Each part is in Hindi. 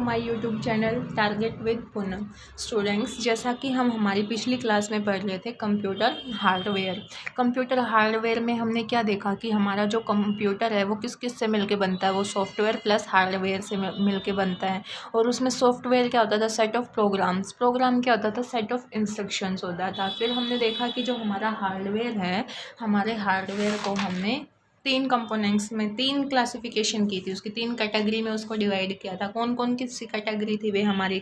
My YouTube channel target with Poonam. Students, जैसा कि हम हमारी पिछली क्लास में पढ़ रहे थे कंप्यूटर हार्डवेयर में हमने क्या देखा कि हमारा जो कंप्यूटर है वो किस किस से मिलके बनता है। वो सॉफ्टवेयर प्लस हार्डवेयर से मिलके बनता है। और उसमें सॉफ्टवेयर क्या होता था, सेट ऑफ प्रोग्राम क्या होता था, सेट ऑफ इंस्ट्रक्शंस होता था। फिर हमने देखा कि जो हमारा हार्डवेयर है, हमारे हार्डवेयर को हमने 3 कंपोनेंट्स में 3 क्लासिफिकेशन की थी, उसकी 3 कैटेगरी में उसको डिवाइड किया था। कौन कौन किस कैटेगरी थी? वे हमारी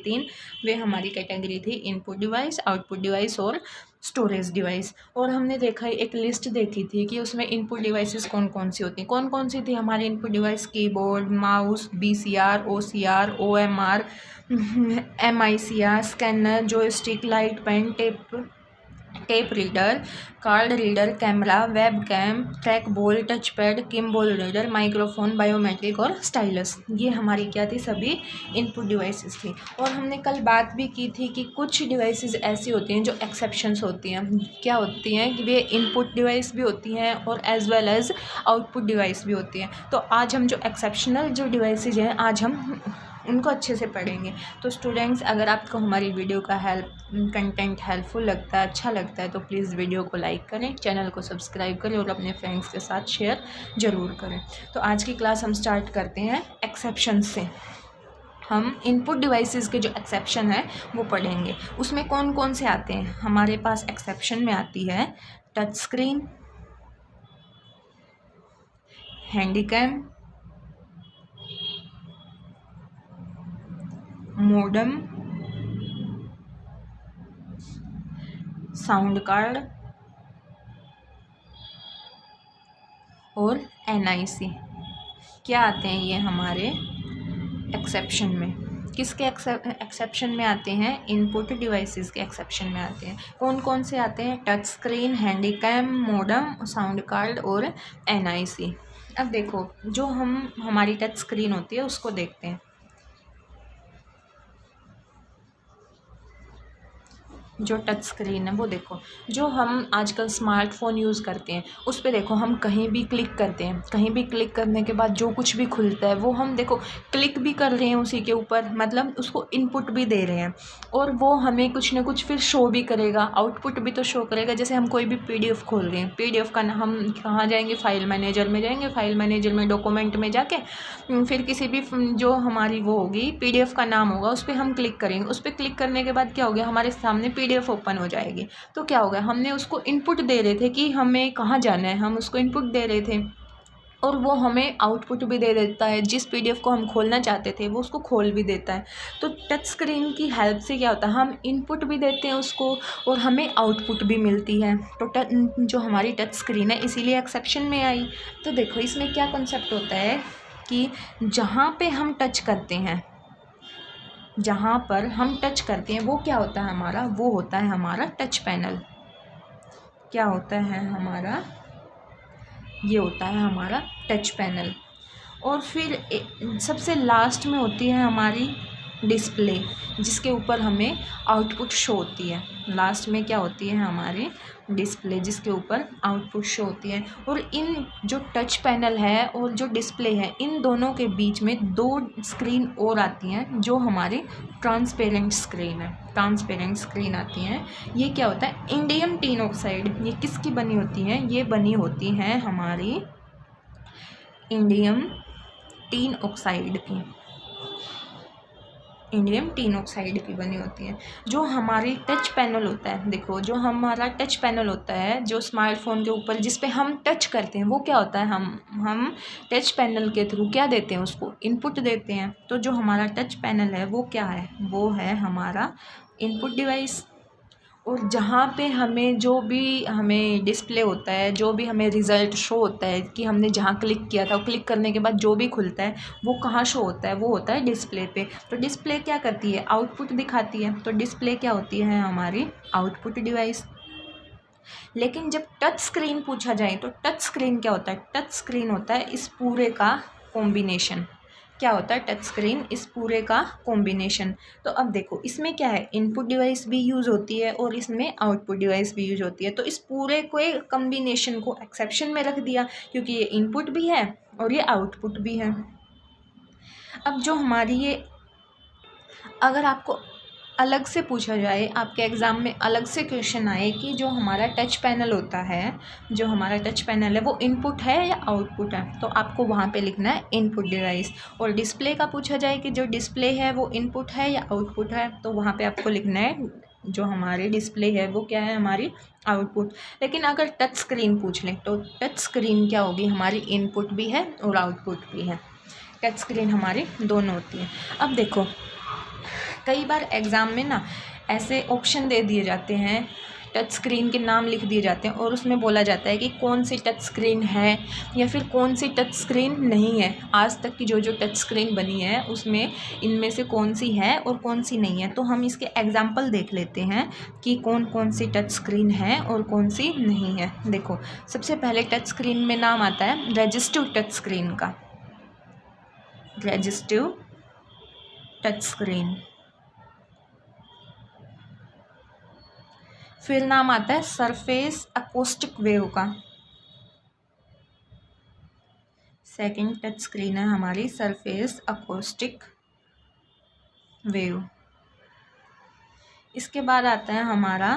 कैटेगरी थी इनपुट डिवाइस, आउटपुट डिवाइस और स्टोरेज डिवाइस। और हमने देखा एक लिस्ट देखी थी कि उसमें इनपुट डिवाइसेस कौन कौन सी होती हैं। कौन कौन सी थी हमारी input device? Keyboard, mouse, BCR, OCR, OMR, MICR, scanner, joystick, light pen, tape reader, card reader, camera, web cam, track ball, touch pad, Kimball reader, microphone, biometric और स्टाइलस। ये हमारी क्या थी? सभी इनपुट डिवाइसेस थी। और हमने कल बात भी की थी कि कुछ डिवाइसेस ऐसी होती हैं जो एक्सेप्शंस होती हैं। क्या होती हैं कि वे इनपुट डिवाइस भी होती हैं और as well as output device भी होती हैं। तो आज हम जो एक्सेप्शनल जो डिवाइसेज हैं, आज हम उनको अच्छे से पढ़ेंगे। तो स्टूडेंट्स, अगर आपको हमारी वीडियो का कंटेंट हेल्पफुल लगता है, अच्छा लगता है, तो प्लीज़ वीडियो को लाइक करें, चैनल को सब्सक्राइब करें और अपने फ्रेंड्स के साथ शेयर ज़रूर करें। तो आज की क्लास हम स्टार्ट करते हैं एक्सेप्शन से। हम इनपुट डिवाइसेस के जो एक्सेप्शन है वो पढ़ेंगे। उसमें कौन कौन से आते हैं? हमारे पास एक्सेप्शन में आती है touch screen, Handycam, modem, sound card और NIC। क्या आते हैं ये हमारे एक्सेप्शन में? किसके एक्सेप्शन में आते हैं? इनपुट डिवाइसेस के एक्सेप्शन में आते हैं। कौन कौन से आते हैं? Touch screen, Handycam, modem, sound card और NIC। अब देखो, जो हमारी टच स्क्रीन होती है उसको देखते हैं। जो टच स्क्रीन है वो देखो, जो हम आजकल स्मार्टफोन यूज़ करते हैं उस पे देखो, हम कहीं भी क्लिक करते हैं, कहीं भी क्लिक करने के बाद जो कुछ भी खुलता है वो हम देखो क्लिक भी कर रहे हैं उसी के ऊपर, मतलब उसको इनपुट भी दे रहे हैं और वो हमें कुछ ना कुछ फिर शो भी करेगा, आउटपुट भी तो शो करेगा। जैसे हम कोई भी PDF खोल रहे हैं, PDF का हम कहाँ जाएंगे? फाइल मैनेजर में जाएंगे। फाइल मैनेजर में डॉक्यूमेंट में जाके फिर किसी भी जो हमारी वो होगी PDF का नाम होगा उस पर हम क्लिक करेंगे। उस पर क्लिक करने के बाद क्या हो गया? हमारे सामने PDF ओपन हो जाएगी। तो क्या होगा? हमने उसको इनपुट दे रहे थे कि हमें कहाँ जाना है, हम उसको इनपुट दे रहे थे और वो हमें आउटपुट भी दे देता है। जिस PDF को हम खोलना चाहते थे वो उसको खोल भी देता है। तो टच स्क्रीन की हेल्प से क्या होता है? हम इनपुट भी देते हैं उसको और हमें आउटपुट भी मिलती है। तो जो हमारी टच स्क्रीन है इसीलिए एक्सेप्शन में आई। तो देखो, इसमें क्या कॉन्सेप्ट होता है कि जहाँ पे हम टच करते हैं, जहाँ पर हम टच करते हैं वो क्या होता है हमारा? वो होता है हमारा टच पैनल। क्या होता है हमारा? ये होता है हमारा टच पैनल। और फिर सबसे लास्ट में होती है हमारी डिस्प्ले, जिसके ऊपर हमें आउटपुट शो होती है। लास्ट में क्या होती है? हमारी डिस्प्ले, जिसके ऊपर आउटपुट शो होती है। और इन जो टच पैनल है और जो डिस्प्ले है, इन दोनों के बीच में 2 स्क्रीन और आती हैं जो हमारी ट्रांसपेरेंट स्क्रीन है। ट्रांसपेरेंट स्क्रीन आती हैं। ये क्या होता है? Indium tin oxide. ये किसकी बनी होती हैं? ये बनी होती हैं हमारी इंडियम टिन ऑक्साइड की। इंडियम टिन ऑक्साइड की बनी होती है। जो हमारी टच पैनल होता है, देखो, जो हमारा टच पैनल होता है जो स्मार्टफोन के ऊपर जिस पे हम टच करते हैं, वो क्या होता है? हम टच पैनल के थ्रू क्या देते हैं? उसको इनपुट देते हैं। तो जो हमारा टच पैनल है वो क्या है? वो है हमारा इनपुट डिवाइस। और जहाँ पे हमें डिस्प्ले होता है, जो भी हमें रिज़ल्ट शो होता है कि हमने जहाँ क्लिक किया था, क्लिक करने के बाद जो भी खुलता है वो कहाँ शो होता है? वो होता है डिस्प्ले पे। तो डिस्प्ले क्या करती है? आउटपुट दिखाती है। तो डिस्प्ले क्या होती है? हमारी आउटपुट डिवाइस। लेकिन जब टच स्क्रीन पूछा जाए तो टच स्क्रीन क्या होता है? टच स्क्रीन होता है इस पूरे का कॉम्बिनेशन। क्या होता है? टच स्क्रीन इस पूरे का कॉम्बिनेशन। तो अब देखो, इसमें क्या है? इनपुट डिवाइस भी यूज़ होती है और इसमें आउटपुट डिवाइस भी यूज़ होती है। तो इस पूरे को कॉम्बिनेशन को एक्सेप्शन में रख दिया, क्योंकि ये इनपुट भी है और ये आउटपुट भी है। अब जो हमारी ये अगर आपको अलग से पूछा जाए, आपके एग्ज़ाम में अलग से क्वेश्चन आए कि जो हमारा टच पैनल होता है, जो हमारा टच पैनल है वो इनपुट है या आउटपुट है, तो आपको वहाँ पे लिखना है इनपुट डिवाइस। और डिस्प्ले का पूछा जाए कि जो डिस्प्ले है वो इनपुट है या आउटपुट है, तो वहाँ पे आपको लिखना है जो हमारी डिस्प्ले है वो क्या है, हमारी आउटपुट। लेकिन अगर टच स्क्रीन पूछ लें तो टच स्क्रीन क्या होगी, हमारी इनपुट भी है और आउटपुट भी है। टच स्क्रीन हमारी दोनों होती है। अब देखो कई बार एग्ज़ाम में ना ऐसे ऑप्शन दे दिए जाते हैं, टच स्क्रीन के नाम लिख दिए जाते हैं और उसमें बोला जाता है कि कौन सी टच स्क्रीन है या फिर कौन सी टच स्क्रीन नहीं है। आज तक की जो जो टच स्क्रीन बनी है उसमें इनमें से कौन सी है और कौन सी नहीं है। तो हम इसके एग्जाम्पल देख लेते हैं कि कौन कौन सी टच स्क्रीन है और कौन सी नहीं है। देखो सबसे पहले टच स्क्रीन में नाम आता है रजिस्टिव टच स्क्रीन का, रजिस्टिव टच स्क्रीन। फिर नाम आता है सरफेस अकोस्टिक वेव का, सेकंड टच स्क्रीन है हमारी सरफेस अकोस्टिक वेव। इसके बाद आता है हमारा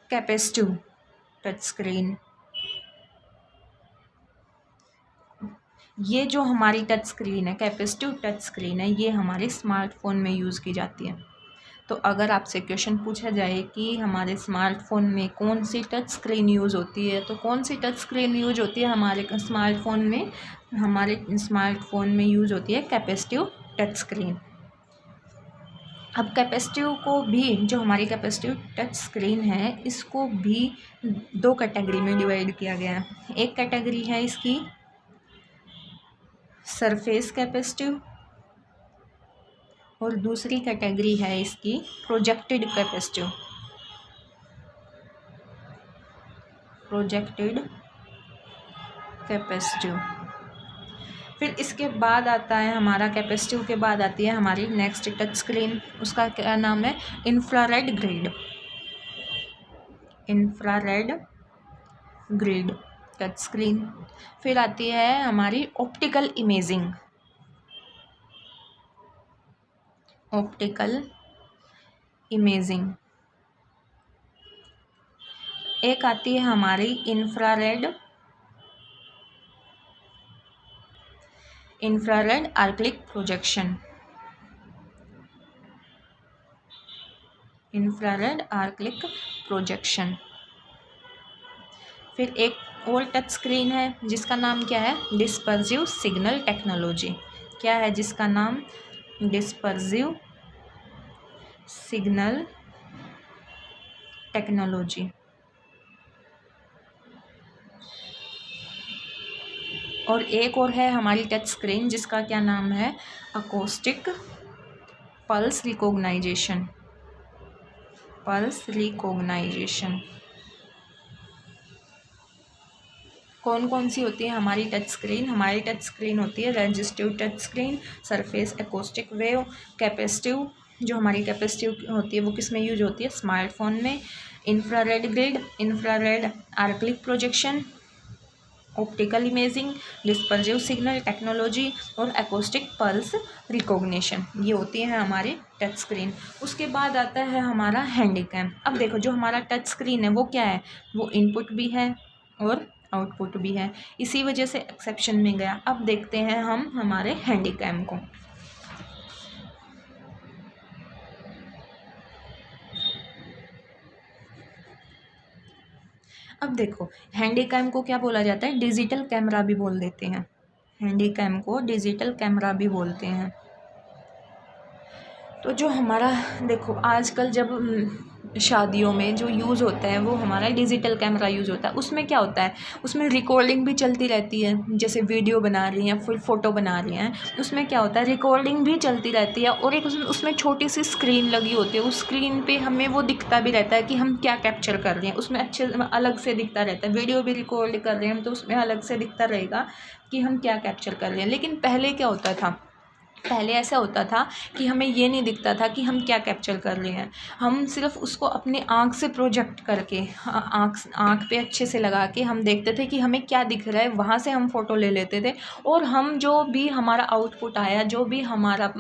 कैपेसिटिव टच स्क्रीन। ये जो हमारी टच स्क्रीन है, कैपेसिटिव टच स्क्रीन है, ये हमारे स्मार्टफोन में यूज़ की जाती है। तो अगर आपसे क्वेश्चन पूछा जाए कि हमारे स्मार्टफोन में कौन सी टच स्क्रीन यूज़ होती है, तो कौन सी टच स्क्रीन यूज होती है हमारे स्मार्टफोन में, हमारे स्मार्टफोन में यूज़ होती है कैपेसिटिव टच स्क्रीन। अब कैपेसिटिव को भी, जो हमारी कैपेसिटिव टच स्क्रीन है, इसको भी दो कैटेगरी में डिवाइड किया गया है। एक कैटेगरी है इसकी सरफेस कैपेसिटिव और दूसरी कैटेगरी है इसकी प्रोजेक्टेड कैपेसिटिव, प्रोजेक्टेड कैपेसिटिव। फिर इसके बाद आता है हमारा कैपेसिटिव के बाद आती है हमारी नेक्स्ट टच स्क्रीन, उसका क्या नाम है, infrared grid, infrared grid touch screen. फिर आती है हमारी ऑप्टिकल इमेजिंग, ऑप्टिकल इमेजिंग। एक आती है हमारी infrared acrylic projection, infrared acrylic projection. फिर एक और टच स्क्रीन है जिसका नाम क्या है, डिस्पर्सिव सिग्नल टेक्नोलॉजी। क्या है जिसका नाम, डिस्पर्सिव सिग्नल टेक्नोलॉजी। और एक और है हमारी टच स्क्रीन जिसका क्या नाम है, acoustic pulse recognition, pulse recognition. कौन कौन सी होती है हमारी टच स्क्रीन, हमारी टच स्क्रीन होती है resistive touch screen, surface acoustic wave, capacitive, जो हमारी कैपेसिटिव होती है वो किस में यूज होती है, स्मार्टफोन में, infrared grid, infrared acrylic projection, optical imaging, dispersive signal technology और अकोस्टिक पल्स रिकॉग्निशन। ये होती है हमारी टच स्क्रीन। उसके बाद आता है हमारा हैंडीकैम। अब देखो जो हमारा टच स्क्रीन है वो क्या है, वो इनपुट भी है और आउटपुट भी है, इसी वजह से एक्सेप्शन में गया। अब देखते हैं हम हमारे हैंडीकैम को। अब देखो हैंडीकैम को क्या बोला जाता है, डिजिटल कैमरा भी बोल देते हैं, हैंडीकैम को डिजिटल कैमरा भी बोलते हैं। तो जो हमारा देखो आजकल जब शादियों में जो यूज़ होता है वो हमारा डिजिटल कैमरा यूज़ होता है। उसमें क्या होता है, उसमें रिकॉर्डिंग भी चलती रहती है, जैसे वीडियो बना रही हैं, फिर फ़ोटो बना रही हैं, उसमें क्या होता है रिकॉर्डिंग भी चलती रहती है। और एक उसमें छोटी सी स्क्रीन लगी होती है, उस स्क्रीन पे हमें वो दिखता भी रहता है कि हम क्या कैप्चर कर रहे हैं, उसमें अच्छे अलग से दिखता रहता है। वीडियो भी रिकॉर्ड कर रहे हैं तो उसमें अलग से दिखता रहेगा कि हम क्या कैप्चर कर रहे हैं। लेकिन पहले क्या होता था, पहले ऐसा होता था कि हमें ये नहीं दिखता था कि हम क्या कैप्चर कर रहे हैं, हम सिर्फ उसको अपने आँख से प्रोजेक्ट करके आँख पे अच्छे से लगा के हम देखते थे कि हमें क्या दिख रहा है, वहाँ से हम फ़ोटो ले लेते थे। और हम जो भी हमारा आउटपुट आया, जो भी हमारा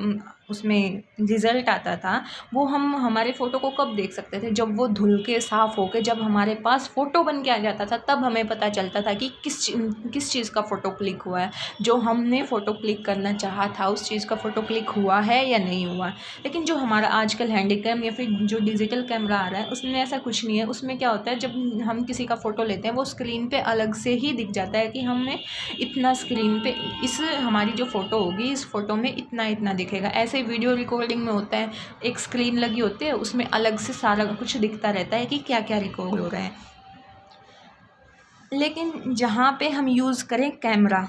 उसमें रिज़ल्ट आता था, वो हम हमारे फ़ोटो को कब देख सकते थे, जब वो धुल के साफ़ होके जब हमारे पास फ़ोटो बन के आ जाता था, तब हमें पता चलता था कि किस चीज़ का फ़ोटो क्लिक हुआ है। जो हमने फ़ोटो क्लिक करना चाहा था उस चीज़ का फ़ोटो क्लिक हुआ है या नहीं हुआ है। लेकिन जो हमारा आजकल हैंडीकैम या फिर जो डिजिटल कैमरा आ रहा है उसमें ऐसा कुछ नहीं है। उसमें क्या होता है, जब हम किसी का फ़ोटो लेते हैं वो स्क्रीन पे अलग से ही दिख जाता है कि हमने इतना स्क्रीन पे इस हमारी जो फ़ोटो होगी इस फ़ोटो में इतना इतना दिखेगा। ऐसे वीडियो रिकॉर्डिंग में होता है, एक स्क्रीन लगी होती है, उसमें अलग से सारा कुछ दिखता रहता है कि क्या क्या रिकॉर्ड हो रहा है। लेकिन जहाँ पे हम यूज़ करें कैमरा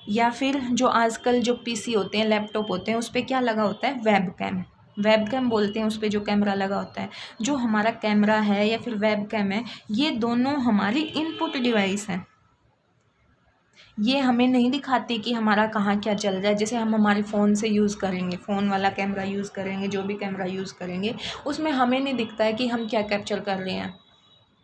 या फिर जो आजकल जो पीसी होते हैं, लैपटॉप होते हैं, उस पे क्या लगा होता है, वेबकैम। वेबकैम बोलते हैं उस पे जो कैमरा लगा होता है। जो हमारा कैमरा है या फिर वेबकैम है, ये दोनों हमारी इनपुट डिवाइस हैं। ये हमें नहीं दिखाती कि हमारा कहाँ क्या चल रहा है। जैसे हम हमारे फ़ोन से यूज़ करेंगे, फ़ोन वाला कैमरा यूज़ करेंगे, जो भी कैमरा यूज़ करेंगे, उसमें हमें नहीं दिखता है कि हम क्या कैप्चर कर रहे हैं।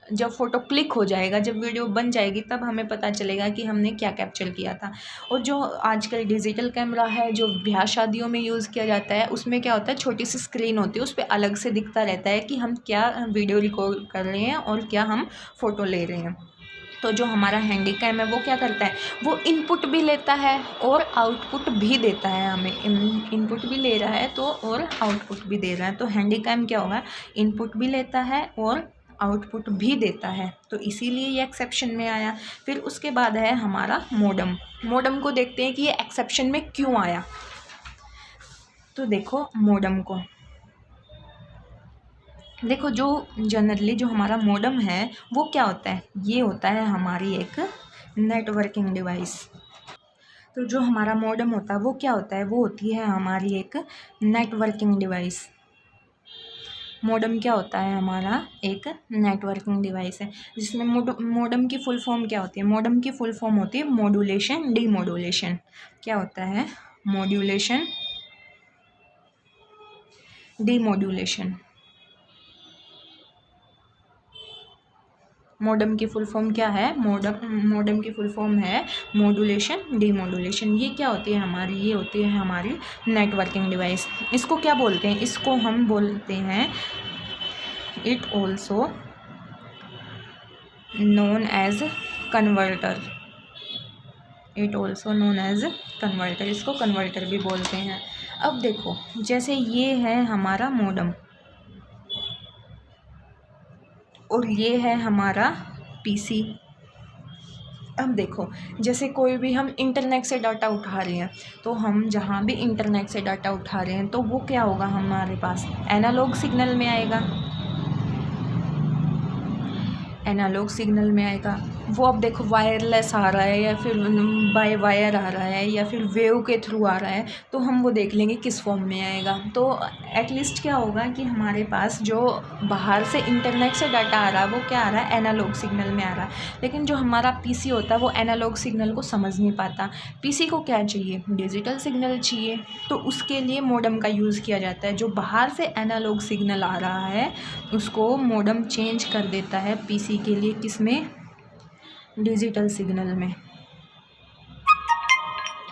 जब फ़ोटो क्लिक हो जाएगा, जब वीडियो बन जाएगी, तब हमें पता चलेगा कि हमने क्या कैप्चर किया था। और जो आजकल डिजिटल कैमरा है, जो ब्याह शादियों में यूज़ किया जाता है, उसमें क्या होता है, छोटी सी स्क्रीन होती है, उस पे अलग से दिखता रहता है कि हम क्या वीडियो रिकॉर्ड कर रहे हैं और क्या हम फ़ोटो ले रहे हैं। तो जो हमारा हैंडीकैम है वो क्या करता है, वो इनपुट भी लेता है और आउटपुट भी देता है हमें। इनपुट भी ले रहा है तो और आउटपुट भी दे रहा है। तो हैंडीकैम क्या होगा, इनपुट भी लेता है और आउटपुट भी देता है, तो इसीलिए ये एक्सेप्शन में आया। फिर उसके बाद है हमारा मॉडेम। मॉडेम को देखते हैं कि ये एक्सेप्शन में क्यों आया। तो देखो मॉडेम को, देखो जो जनरली जो हमारा मॉडेम है वो क्या होता है, ये होता है हमारी एक नेटवर्किंग डिवाइस। तो जो हमारा मॉडेम होता है वो क्या होता है, वो होती है हमारी एक नेटवर्किंग डिवाइस। मॉडेम क्या होता है, हमारा एक नेटवर्किंग डिवाइस है, जिसमें मॉडेम की फुल फॉर्म क्या होती है, मॉडेम की फुल फॉर्म होती है मॉड्यूलेशन डीमॉड्यूलेशन। क्या होता है, मॉड्यूलेशन डीमॉड्यूलेशन। मॉडेम की फुल फॉर्म क्या है, मॉडेम की फुल फॉर्म है मॉड्यूलेशन डीमॉड्यूलेशन। ये क्या होती है हमारी, ये होती है हमारी नेटवर्किंग डिवाइस। इसको क्या बोलते हैं, इसको हम बोलते हैं, it also known as converter. It also known as converter, इसको कन्वर्टर भी बोलते हैं। अब देखो, जैसे ये है हमारा मॉडेम और ये है हमारा पीसी। अब देखो, जैसे कोई भी हम इंटरनेट से डाटा उठा रहे हैं, तो हम जहाँ भी इंटरनेट से डाटा उठा रहे हैं तो वो क्या होगा, हमारे पास एनालॉग सिग्नल में आएगा। एनालॉग सिग्नल में आएगा वो। अब देखो वायरलेस आ रहा है या फिर बाय वायर आ रहा है या फिर वेव के थ्रू आ रहा है, तो हम वो देख लेंगे किस फॉर्म में आएगा। तो एटलीस्ट क्या होगा कि हमारे पास जो बाहर से इंटरनेट से डाटा आ रहा है वो क्या आ रहा है, एनालॉग सिग्नल में आ रहा है। लेकिन जो हमारा पीसी होता है वो एनालॉग सिग्नल को समझ नहीं पाता। पीसी को क्या चाहिए, डिजिटल सिग्नल चाहिए। तो उसके लिए मॉडेम का यूज़ किया जाता है। जो बाहर से एनालॉग सिग्नल आ रहा है उसको मॉडेम चेंज कर देता है पीसी के लिए, किसमें, डिजिटल सिग्नल में।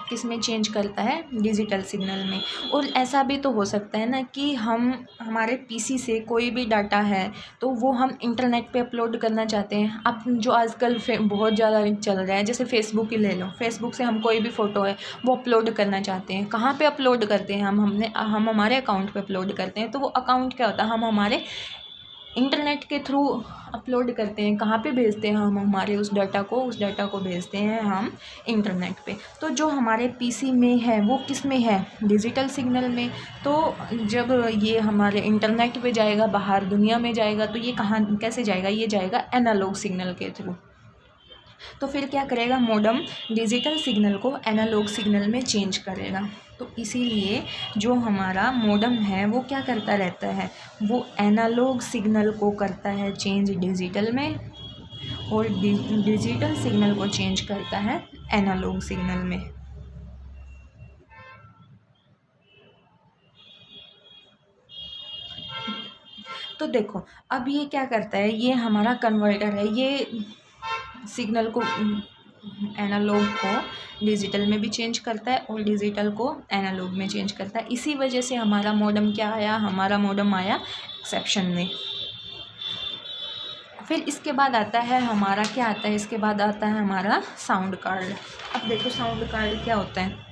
किस में चेंज करता है, डिजिटल सिग्नल में। और ऐसा भी तो हो सकता है ना कि हम हमारे पीसी से कोई भी डाटा है तो वो हम इंटरनेट पे अपलोड करना चाहते हैं। अब जो आजकल बहुत ज़्यादा चल रहा है, जैसे फेसबुक ही ले लो, फेसबुक से हम कोई भी फ़ोटो है वो अपलोड करना चाहते हैं। कहाँ पे अपलोड करते हैं, हम हमारे अकाउंट पे अपलोड करते हैं। तो वो अकाउंट क्या होता है, हम हमारे इंटरनेट के थ्रू अपलोड करते हैं। कहाँ पे भेजते हैं, हम हमारे उस डाटा को भेजते हैं हम इंटरनेट पे। तो जो हमारे पीसी में है वो किस में है, डिजिटल सिग्नल में। तो जब ये हमारे इंटरनेट पे जाएगा, बाहर दुनिया में जाएगा, तो ये कहाँ कैसे जाएगा, ये जाएगा एनालॉग सिग्नल के थ्रू। तो फिर क्या करेगा मॉडेम, डिजिटल सिग्नल को एनालॉग सिग्नल में चेंज करेगा। तो इसीलिए जो हमारा मॉडेम है वो क्या करता रहता है, वो एनालॉग सिग्नल को करता है चेंज डिजिटल में और डिजिटल सिग्नल को चेंज करता है एनालॉग सिग्नल में। तो देखो अब ये क्या करता है, ये हमारा कन्वर्टर है, ये सिग्नल को एनालॉग को डिजिटल में भी चेंज करता है और डिजिटल को एनालॉग में चेंज करता है। इसी वजह से हमारा मॉडेम क्या आया, हमारा मॉडेम आया एक्सेप्शन में। फिर इसके बाद आता है हमारा क्या आता है, इसके बाद आता है हमारा साउंड कार्ड। अब देखो साउंड कार्ड क्या होता है।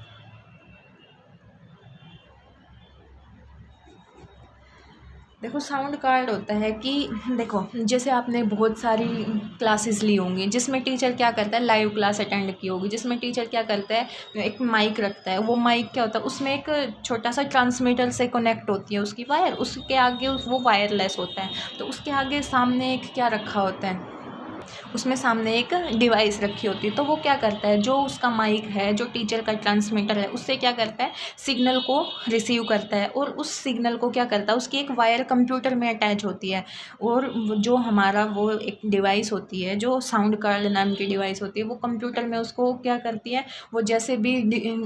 देखो साउंड कार्ड होता है कि देखो जैसे आपने बहुत सारी क्लासेस ली होंगी जिसमें टीचर क्या करता है, लाइव क्लास अटेंड की होगी जिसमें टीचर क्या करता है, एक माइक रखता है। वो माइक क्या होता है, उसमें एक छोटा सा ट्रांसमीटर से कनेक्ट होती है उसकी वायर, उसके आगे वो वायरलेस होता है। तो उसके आगे सामने एक क्या रखा होता है, उसमें सामने एक डिवाइस रखी होती है। तो वो क्या करता है, जो उसका माइक है, जो टीचर का ट्रांसमीटर है, उससे क्या करता है, सिग्नल को रिसीव करता है और उस सिग्नल को क्या करता है, उसकी एक वायर कंप्यूटर में अटैच होती है। और जो हमारा वो एक डिवाइस होती है, जो साउंड कार्ड नाम की डिवाइस होती है, वो कंप्यूटर में उसको क्या करती है, वो जैसे भी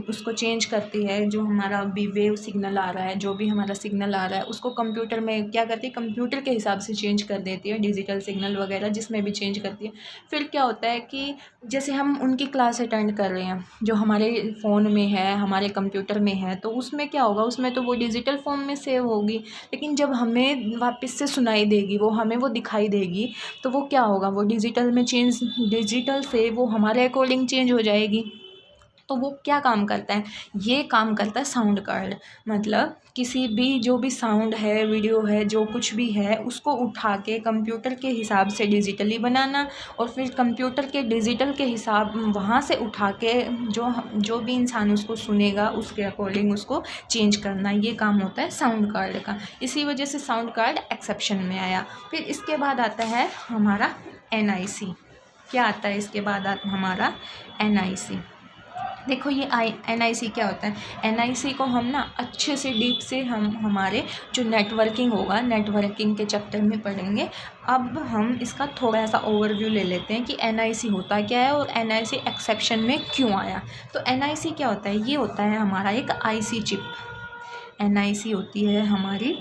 उसको चेंज करती है। जो हमारा अभी वेव सिग्नल आ रहा है, जो भी हमारा सिग्नल आ रहा है, उसको कंप्यूटर में क्या करती है, कंप्यूटर के हिसाब से चेंज कर देती है, डिजिटल सिग्नल वगैरह जिसमें भी चेंज करती है। फिर क्या होता है कि जैसे हम उनकी क्लास अटेंड कर रहे हैं जो हमारे फ़ोन में है, हमारे कंप्यूटर में है, तो उसमें क्या होगा, उसमें तो वो डिजिटल फॉर्म में सेव होगी। लेकिन जब हमें वापस से सुनाई देगी, वो हमें वो दिखाई देगी, तो वो क्या होगा, वो डिजिटल में चेंज, डिजिटल से वो हमारे अकॉर्डिंग चेंज हो जाएगी। तो वो क्या काम करता है, ये काम करता है साउंड कार्ड। मतलब किसी भी जो भी साउंड है, वीडियो है, जो कुछ भी है, उसको उठा के कंप्यूटर के हिसाब से डिजिटली बनाना और फिर कंप्यूटर के डिजिटल के हिसाब वहाँ से उठा के जो भी इंसान उसको सुनेगा उसके अकॉर्डिंग उसको चेंज करना, ये काम होता है साउंड कार्ड का। इसी वजह से साउंड कार्ड एक्सेप्शन में आया। फिर इसके बाद आता है हमारा NIC। क्या आता है इसके बाद हमारा NIC। देखो ये NIC क्या होता है, NIC को हम ना अच्छे से डीप से हम हमारे जो नेटवर्किंग होगा, नेटवर्किंग के चैप्टर में पढ़ेंगे। अब हम इसका थोड़ा सा ओवरव्यू ले लेते हैं कि NIC होता क्या है और NIC एक्सेप्शन में क्यों आया। तो NIC क्या होता है, ये होता है हमारा एक IC चिप। NIC होती है हमारी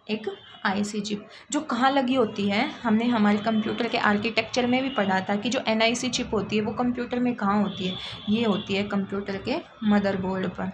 एक IC चिप, जो कहाँ लगी होती है, हमने हमारे कंप्यूटर के आर्किटेक्चर में भी पढ़ा था कि जो NIC चिप होती है वो कंप्यूटर में कहाँ होती है, ये होती है कंप्यूटर के मदरबोर्ड पर।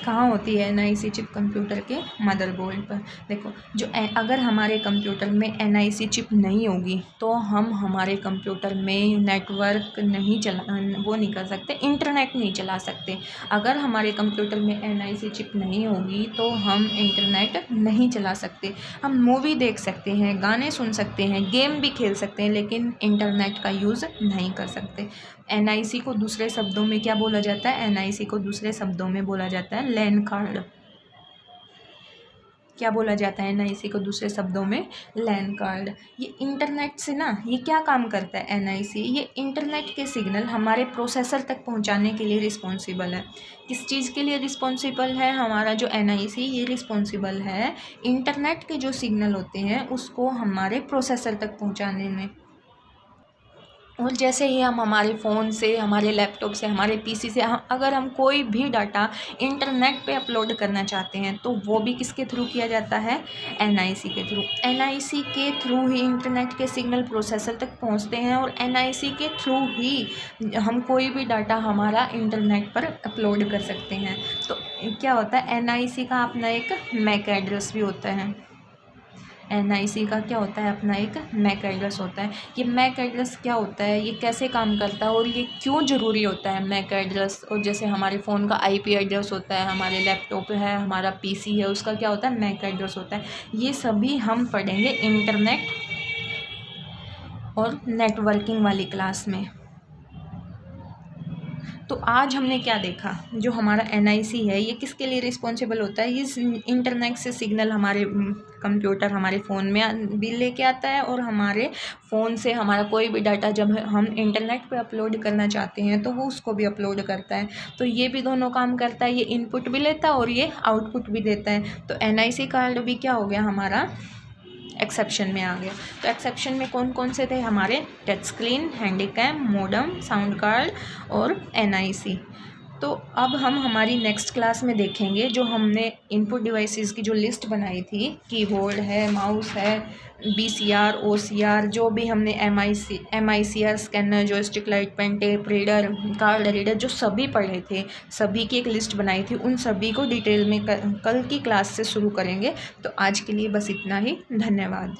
कहाँ होती है NIC चिप, कंप्यूटर के मदरबोर्ड पर। देखो जो अगर हमारे कंप्यूटर में NIC चिप नहीं होगी तो हम हमारे कंप्यूटर में नेटवर्क नहीं चला, वो नहीं कर सकते, इंटरनेट नहीं चला सकते। अगर हमारे कंप्यूटर में NIC चिप नहीं होगी तो हम इंटरनेट नहीं चला सकते। हम मूवी देख सकते हैं, गाने सुन सकते हैं, गेम भी खेल सकते हैं, लेकिन इंटरनेट का यूज़ नहीं कर सकते। NIC को दूसरे शब्दों में क्या बोला जाता है, NIC को दूसरे शब्दों में बोला जाता है लैन कार्ड। क्या बोला जाता है NIC को दूसरे शब्दों में, लैन कार्ड। ये इंटरनेट से ना, ये क्या काम करता है NIC, ये इंटरनेट के सिग्नल हमारे प्रोसेसर तक पहुंचाने के लिए रिस्पॉन्सिबल है। किस चीज़ के लिए रिस्पॉन्सिबल है, हमारा जो NIC ये रिस्पॉन्सिबल है इंटरनेट के जो सिग्नल होते हैं उसको हमारे प्रोसेसर तक पहुँचाने में। और जैसे ही हम हमारे फ़ोन से, हमारे लैपटॉप से, हमारे PC से अगर हम कोई भी डाटा इंटरनेट पे अपलोड करना चाहते हैं तो वो भी किसके थ्रू किया जाता है, NIC के थ्रू। NIC के थ्रू ही इंटरनेट के सिग्नल प्रोसेसर तक पहुंचते हैं और NIC के थ्रू ही हम कोई भी डाटा हमारा इंटरनेट पर अपलोड कर सकते हैं। तो क्या होता है, NIC का अपना एक मैक एड्रेस भी होता है। NIC का क्या होता है, अपना एक मैक एड्रेस होता है। ये मैक एड्रेस क्या होता है, ये कैसे काम करता है और ये क्यों ज़रूरी होता है मैक एड्रेस। और जैसे हमारे फ़ोन का IP एड्रेस होता है, हमारे लैपटॉप है, हमारा PC है, उसका क्या होता है, मैक एड्रेस होता है। ये सभी हम पढ़ेंगे इंटरनेट और नेटवर्किंग वाली क्लास में। तो आज हमने क्या देखा, जो हमारा NIC है ये किसके लिए रिस्पॉन्सिबल होता है, ये इंटरनेट से सिग्नल हमारे कंप्यूटर, हमारे फ़ोन में भी लेके आता है और हमारे फ़ोन से हमारा कोई भी डाटा जब हम इंटरनेट पे अपलोड करना चाहते हैं तो वो उसको भी अपलोड करता है। तो ये भी दोनों काम करता है, ये इनपुट भी लेता है और ये आउटपुट भी देता है। तो NIC कार्ड भी क्या हो गया, हमारा एक्सेप्शन में आ गया। तो एक्सेप्शन में कौन कौन से थे, हमारे touch screen, Handycam, modem, sound card और NIC। तो अब हम हमारी नेक्स्ट क्लास में देखेंगे जो हमने इनपुट डिवाइसेस की जो लिस्ट बनाई थी, कीबोर्ड है, माउस है, BCR, OCR, जो भी हमने MICR scanner, joystick, light pen, tape reader, card reader, जो सभी पढ़े थे, सभी की एक लिस्ट बनाई थी। उन सभी को डिटेल में कल की क्लास से शुरू करेंगे। तो आज के लिए बस इतना ही। धन्यवाद।